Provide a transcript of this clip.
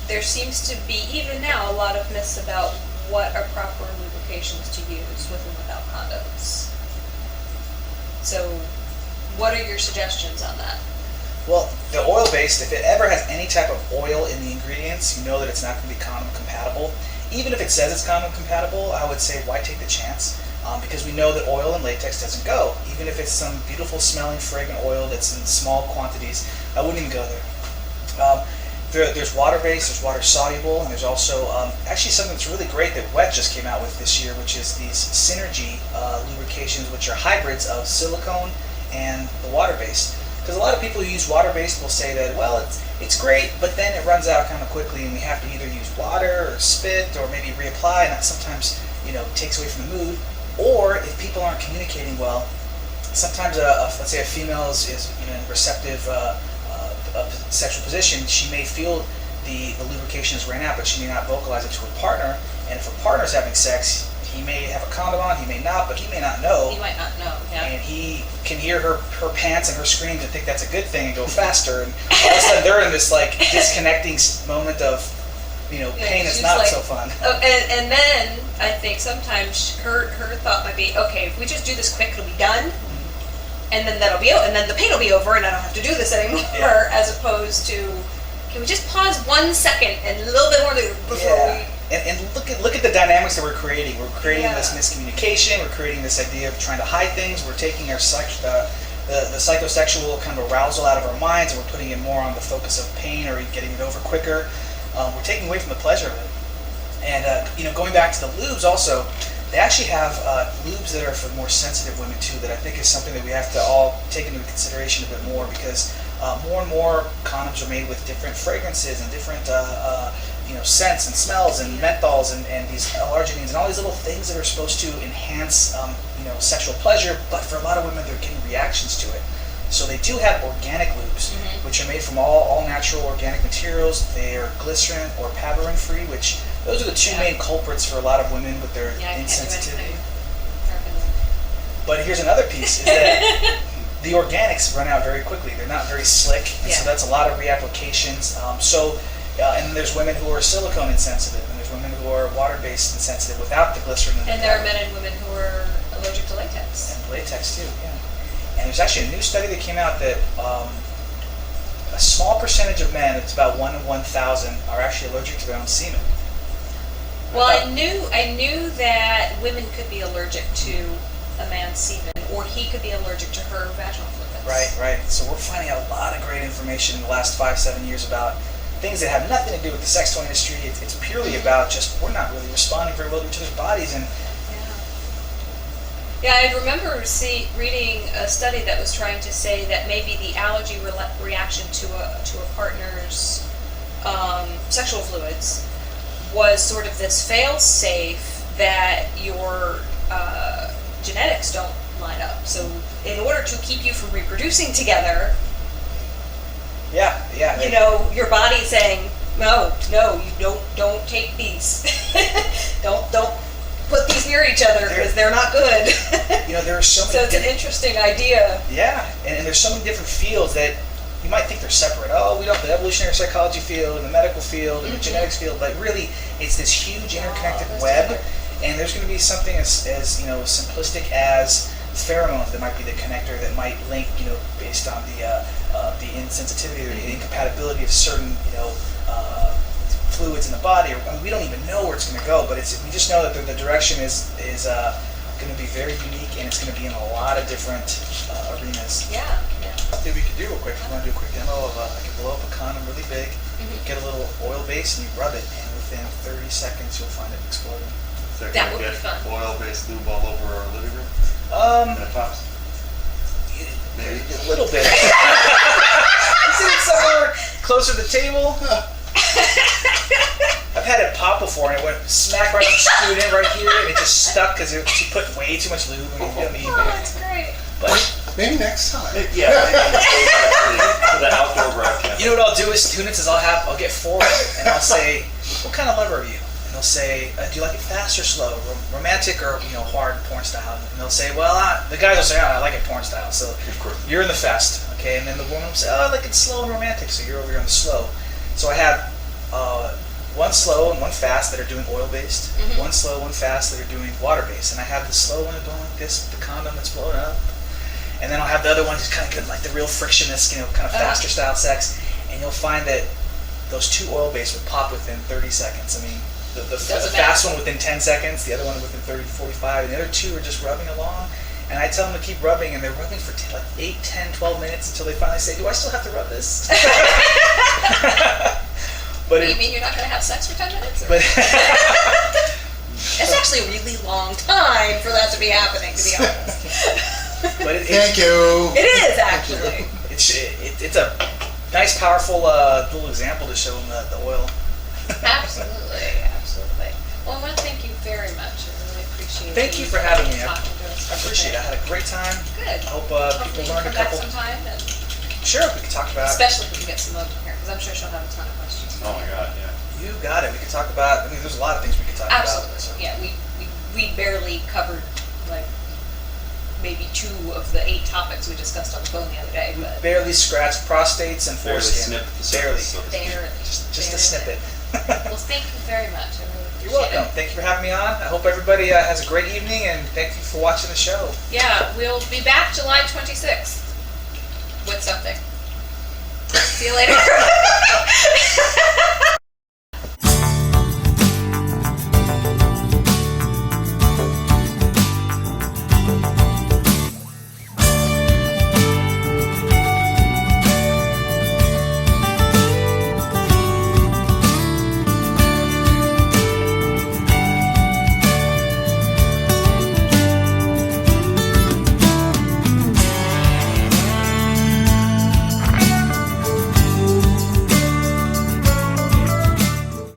there seems to be, even now, a lot of myths about what are proper lubrications to use with and without condoms. So, what are your suggestions on that? Well, the oil-based, if it ever has any type of oil in the ingredients, you know that it's not going to be condom compatible. Even if it says it's condom compatible, I would say why take the chance? Because we know that oil and latex doesn't go. Even if it's some beautiful smelling fragrant oil that's in small quantities, I wouldn't even go there. There's water-based, there's water-soluble, and there's also actually something that's really great that Wet just came out with this year, which is these Synergy lubrications, which are hybrids of silicone and the water-based. Because a lot of people who use water-based will say that, well, it's great, but then it runs out kind of quickly, and we have to either use water or spit or maybe reapply, and that sometimes takes away from the mood. Or if people aren't communicating well, sometimes let's say a female is in a receptive sexual position, she may feel the lubrication has ran out, but she may not vocalize it to her partner. And if her partner's having sex, he may have a condom on, he may not, but he may not know. He might not know, yeah. And he can hear her pants and her screams and think that's a good thing and go faster. And all of a sudden they're in this disconnecting moment of, pain is not so fun. Oh, and then I think sometimes her thought might be, okay, if we just do this quick, it'll be done. And then that'll be, and then the pain will be over, and I don't have to do this anymore. Yeah. As opposed to, can we just pause 1 second and a little bit more before we? And look at the dynamics that we're creating. We're creating this miscommunication. We're creating this idea of trying to hide things. We're taking our the psychosexual kind of arousal out of our minds, and we're putting it more on the focus of pain or getting it over quicker. We're taking away from the pleasure of it. And going back to the lubes also. They actually have lubes that are for more sensitive women too, that I think is something that we have to all take into consideration a bit more, because more and more condoms are made with different fragrances and different scents and smells and menthols and these L-arginines and all these little things that are supposed to enhance sexual pleasure, but for a lot of women they're getting reactions to it. So they do have organic lubes, which are made from all natural organic materials. They are glycerin or paraben free, which those are the two main culprits for a lot of women with their insensitivity. But here's another piece, is that the organics run out very quickly. They're not very slick, and so that's a lot of reapplications. And then there's women who are silicone insensitive, and there's women who are water-based insensitive without the glycerin. And there are men and women who are allergic to latex. And latex too, yeah. And there's actually a new study that came out that a small percentage of men, it's about 1 in 1,000, are actually allergic to their own semen. Well, I knew that women could be allergic to a man's semen, or he could be allergic to her vaginal fluids. Right. So we're finding out a lot of great information in the last 5-7 years about things that have nothing to do with the sex toy industry. It's purely about just we're not really responding very well to each other's bodies. And yeah, I remember reading a study that was trying to say that maybe the allergy reaction to a partner's sexual fluids was sort of this fail-safe that your genetics don't line up. So in order to keep you from reproducing together, your body's saying, no, you don't take these. don't put these near each other because they're not good. There are so many. So it's an interesting idea. Yeah, and there's so many different fields that you might think they're separate. Oh, we don't the evolutionary psychology field and the medical field and the genetics field, but really it's this huge interconnected web. And there's going to be something as simplistic as pheromones that might be the connector that might link, based on the insensitivity or the incompatibility of certain, fluids in the body. We don't even know where it's going to go, but we just know that the direction is going to be very unique, and it's going to be in a lot of different arenas. Yeah. Something we could do real quick. If you want to do a quick demo of, I can blow up a condom really big, get a little oil base, and you rub it, and within 30 seconds you'll find it exploding. That would be fun. Oil-based lube all over our living room? And it pops? Maybe. A little bit. Isn't it somewhere closer to the table? I've had it pop before, and it went smack right screwed in right here, and it just stuck because she put way too much lube. That's great. But maybe next time. For the outdoor broadcast. You know what I'll do is Tunits is I'll get 4 and I'll say, what kind of lover are you? And they'll say, do you like it fast or slow, romantic or hard porn style? And they'll say, well, the guys will say, I like it porn style. So you're in the fast, okay? And then the woman will say, I like it slow and romantic. So you're over here on the slow. So I have one slow and one fast that are doing oil-based, Mhm. one slow, one fast that are doing water-based. And I have the slow one going like this, the condom that's blowing up. And then I'll have the other one just kind of getting like the real frictionless, kind of faster style sex. And you'll find that those two oil-based would pop within 30 seconds. I mean, the fast one within 10 seconds, the other one within 30 to 45, and the other two are just rubbing along. And I tell them to keep rubbing, and they're rubbing for like 8, 10, 12 minutes until they finally say, do I still have to rub this? But You mean you're not going to have sex for 10 minutes? But It's actually a really long time for that to be happening, to be honest. but Thank you. It is, actually. it's a nice, powerful little example to show them the oil. Absolutely, absolutely. Well, I want to thank you very much. I really appreciate it. Thank you for having me. I Talking to us. appreciate it. I had a great time. Good. I hope Hopefully people learned a come back couple. sometime, and Sure, we can talk about. especially if we can get Simone in here, because I'm sure she'll have a ton of questions. Oh my God, yeah. You got it. We can talk about. I mean, there's a lot of things we could talk Absolutely. about. So. Yeah, we barely covered like maybe 2 of the 8 topics we discussed on the phone the other day, We but barely scratched prostates and Barely foreskin. snipped the Barely. surface. So to speak. barely. Just a barely. snippet. Well, thank you very much. I really appreciate You're welcome. it. Thank you for having me on. I hope everybody has a great evening, and thank you for watching the show. Yeah, we'll be back July 26th with something. See you later.